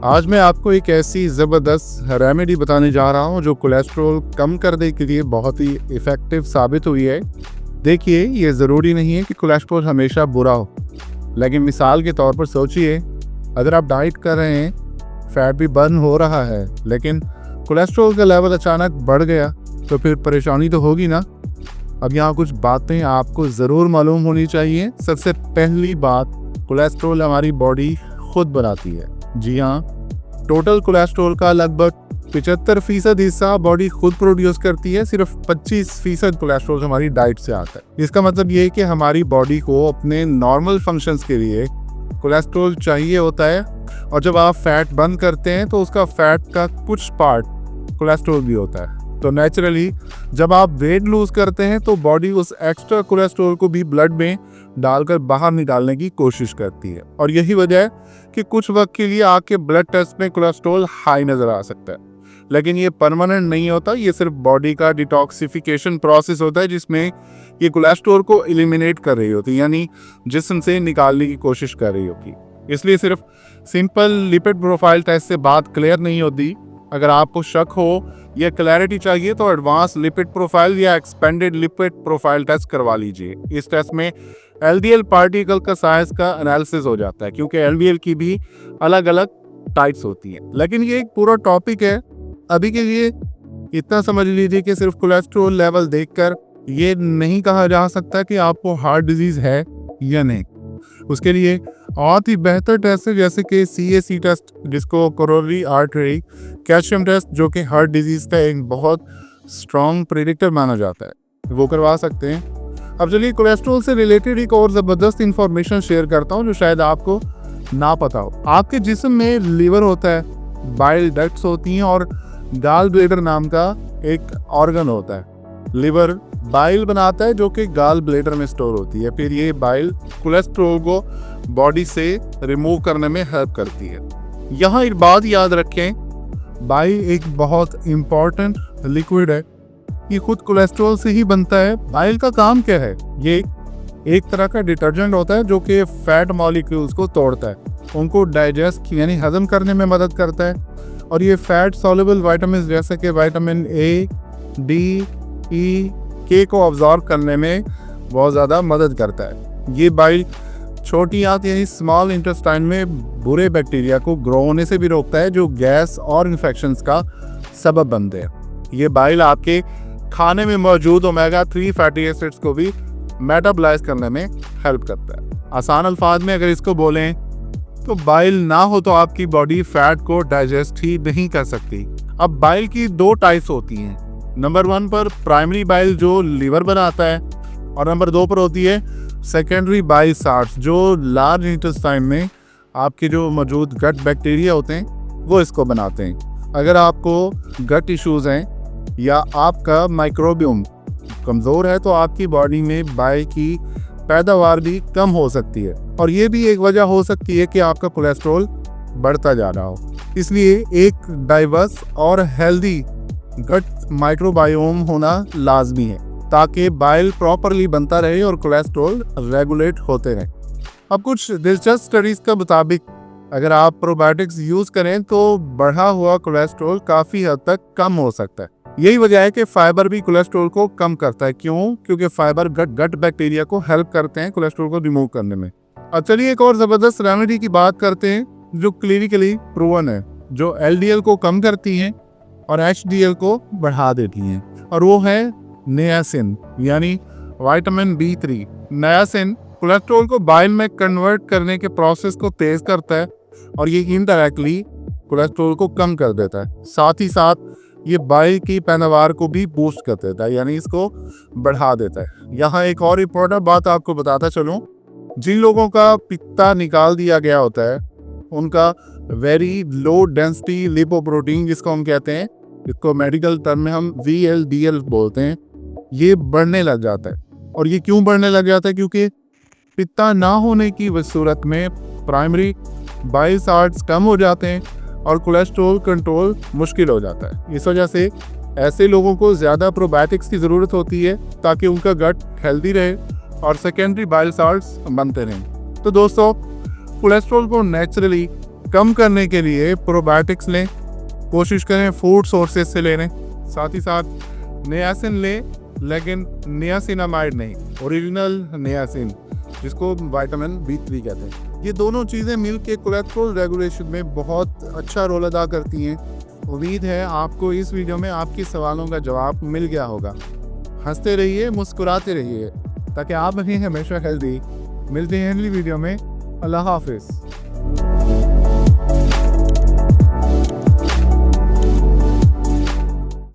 आज मैं आपको एक ऐसी ज़बरदस्त रेमेडी बताने जा रहा हूँ जो कोलेस्ट्रॉल कम करने के लिए बहुत ही इफ़ेक्टिव साबित हुई है। देखिए, ये ज़रूरी नहीं है कि कोलेस्ट्रॉल हमेशा बुरा हो, लेकिन मिसाल के तौर पर सोचिए, अगर आप डाइट कर रहे हैं, फैट भी बर्न हो रहा है, लेकिन कोलेस्ट्रॉल का लेवल अचानक बढ़ गया, तो फिर परेशानी तो होगी ना। अब यहाँ कुछ बातें आपको ज़रूर मालूम होनी चाहिए। सबसे पहली बात, कोलेस्ट्रॉल हमारी बॉडी खुद बनाती है। जी हाँ, टोटल कोलेस्ट्रॉल का लगभग 75% हिस्सा बॉडी खुद प्रोड्यूस करती है। सिर्फ 25% कोलेस्ट्रॉल हमारी डाइट से आता है। इसका मतलब ये है कि हमारी बॉडी को अपने नॉर्मल फंक्शंस के लिए कोलेस्ट्रॉल चाहिए होता है, और जब आप फैट बर्न करते हैं तो उसका फैट का कुछ पार्ट कोलेस्ट्रॉल भी होता है। तो नेचुरली जब आप वेट लूज करते हैं तो बॉडी उस एक्स्ट्रा कोलेस्ट्रॉल को भी ब्लड में डालकर बाहर निकालने की कोशिश करती है, और यही वजह है कि कुछ वक्त के लिए आपके ब्लड टेस्ट में कोलेस्ट्रॉल हाई नजर आ सकता है, लेकिन ये परमानेंट नहीं होता। ये सिर्फ बॉडी का डिटॉक्सिफिकेशन प्रोसेस होता है, जिसमें ये कोलेस्ट्रॉल को एलिमिनेट कर रही होती है, यानी जिस्म से निकालने की कोशिश कर रही होगी। इसलिए सिर्फ सिंपल लिपिड प्रोफाइल टेस्ट से बात क्लियर नहीं होती। अगर आपको शक हो या क्लैरिटी चाहिए तो एडवांस लिपिड प्रोफाइल या एक्सपेंडेड लिपिड प्रोफाइल टेस्ट करवा लीजिए। इस टेस्ट में एलडीएल पार्टिकल का साइज का एनालिसिस हो जाता है, क्योंकि एलडीएल की भी अलग अलग टाइप्स होती हैं। लेकिन ये एक पूरा टॉपिक है। अभी के लिए इतना समझ लीजिए कि सिर्फ कोलेस्ट्रॉल लेवल देखकर ये नहीं कहा जा सकता कि आपको हार्ट डिजीज है या नहीं। उसके लिए बहुत ही बेहतर टेस्ट है, जैसे कि CAC टेस्ट, जिसको कोरोनरी आर्टरी कैल्शियम टेस्ट, जो कि हार्ट डिजीज का एक बहुत स्ट्रॉन्ग प्रेडिक्टर माना जाता है, वो करवा सकते हैं। अब चलिए कोलेस्ट्रॉल से रिलेटेड एक और ज़बरदस्त इंफॉर्मेशन शेयर करता हूँ जो शायद आपको ना पता हो। आपके जिस्म में लीवर होता है, बाइल डक्ट्स होती हैं, और गॉल ब्लैडर नाम का एक ऑर्गन होता है। लिवर बाइल बनाता है जो कि गॉल ब्लैडर में स्टोर होती है। फिर ये बाइल कोलेस्ट्रॉल को बॉडी से रिमूव करने में हेल्प करती है। यहाँ एक बात याद रखें, बाइल एक बहुत इम्पॉर्टेंट लिक्विड है। ये खुद कोलेस्ट्रॉल से ही बनता है। बाइल का काम क्या है? ये एक तरह का डिटर्जेंट होता है जो कि फैट मॉलिक्यूल्स को तोड़ता है, उनको डाइजेस्ट यानी हजम करने में मदद करता है, और ये फैट सॉल्युबल विटामिन जैसे कि vitamin A, D, E, K को ऑब्जॉर्व करने में बहुत ज़्यादा मदद करता है। ये बाइल छोटी आंत यानी स्मॉल इंटेस्टाइन में बुरे बैक्टीरिया को ग्रो होने से भी रोकता है, जो गैस और इन्फेक्शंस का सबब बनते हैं। ये बाइल आपके खाने में मौजूद ओमेगा 3 फैटी एसिड्स को भी मेटाबलाइज करने में हेल्प करता है। आसान अल्फाज में अगर इसको बोलें तो बाइल ना हो तो आपकी बॉडी फैट को डाइजेस्ट ही नहीं कर सकती। अब बाइल की 2 टाइप्स होती हैं। नंबर 1 पर प्राइमरी बाइल जो लिवर बनाता है, और नंबर 2 पर होती है सेकेंडरी बाइल साल्ट्स, जो लार्ज इंटेस्टाइन में आपके जो मौजूद गट बैक्टीरिया होते हैं वो इसको बनाते हैं। अगर आपको गट इश्यूज हैं या आपका माइक्रोबियम कमज़ोर है तो आपकी बॉडी में बाइल की पैदावार भी कम हो सकती है, और ये भी एक वजह हो सकती है कि आपका कोलेस्ट्रॉल बढ़ता जा रहा हो। इसलिए एक डाइवर्स और हेल्दी गट माइक्रोबायोम होना लाजमी है, ताकि बाइल प्रॉपरली बनता रहे और कोलेस्ट्रॉल रेगुलेट होते रहे। अब कुछ दिलचस्प स्टडीज के मुताबिक अगर आप प्रोबायोटिक्स यूज़ करें तो बढ़ा हुआ कोलेस्ट्रॉल काफ़ी हद तक कम हो सकता है। यही वजह है कि फाइबर भी कोलेस्ट्रॉल को कम करता है। क्यों? क्योंकि फाइबर गट बैक्टीरिया को हेल्प करते हैं कोलेस्ट्रॉल को रिमूव करने में। अब चलिए एक और ज़बरदस्त रेमेडी की बात करते हैं जो क्लिनिकली प्रूवन है, जो LDL को कम करती है और HDL को बढ़ा देती हैं, और वो है नियासिन यानी विटामिन B3। नियासिन कोलेस्ट्रॉल को बाइल में कन्वर्ट करने के प्रोसेस को तेज करता है, और ये इनडायरेक्टली कोलेस्ट्रॉल को कम कर देता है। साथ ही साथ ये बाइल की पैदावार को भी बूस्ट कर देता है, यानी इसको बढ़ा देता है। यहाँ एक और इम्पोर्टेंट बात आपको बताता चलूँ, जिन लोगों का पित्ता निकाल दिया गया होता है उनका वेरी लो डेंसिटी लिपोप्रोटीन, जिसको हम कहते हैं, इसको मेडिकल टर्म में हम VLDL बोलते हैं, ये बढ़ने लग जाता है। और ये क्यों बढ़ने लग जाता है? क्योंकि पित्ता ना होने की सूरत में प्राइमरी बाइल साल्ट्स कम हो जाते हैं और कोलेस्ट्रॉल कंट्रोल मुश्किल हो जाता है। इस वजह से ऐसे लोगों को ज़्यादा प्रोबायोटिक्स की ज़रूरत होती है ताकि उनका गट हेल्दी रहे और सेकेंडरी बाइल साल्ट्स बनते रहें। तो दोस्तों, कोलेस्ट्रॉल को नेचुरली कम करने के लिए प्रोबायोटिक्स लें, कोशिश करें फूड सोर्सेज से लेने, साथ ही साथ नियासिन लें, लेकिन नियासिनामाइड नहीं, ओरिजिनल नियासिन जिसको विटामिन B3 कहते हैं। ये दोनों चीज़ें मिल के कोलेस्ट्रॉल रेगुलेशन में बहुत अच्छा रोल अदा करती हैं। उम्मीद है आपको इस वीडियो में आपके सवालों का जवाब मिल गया होगा। हंसते रहिए, मुस्कुराते रहिए ताकि आप रहें हमेशा हेल्दी। मिलते हैं अगली वीडियो में। अल्लाह हाफिज़।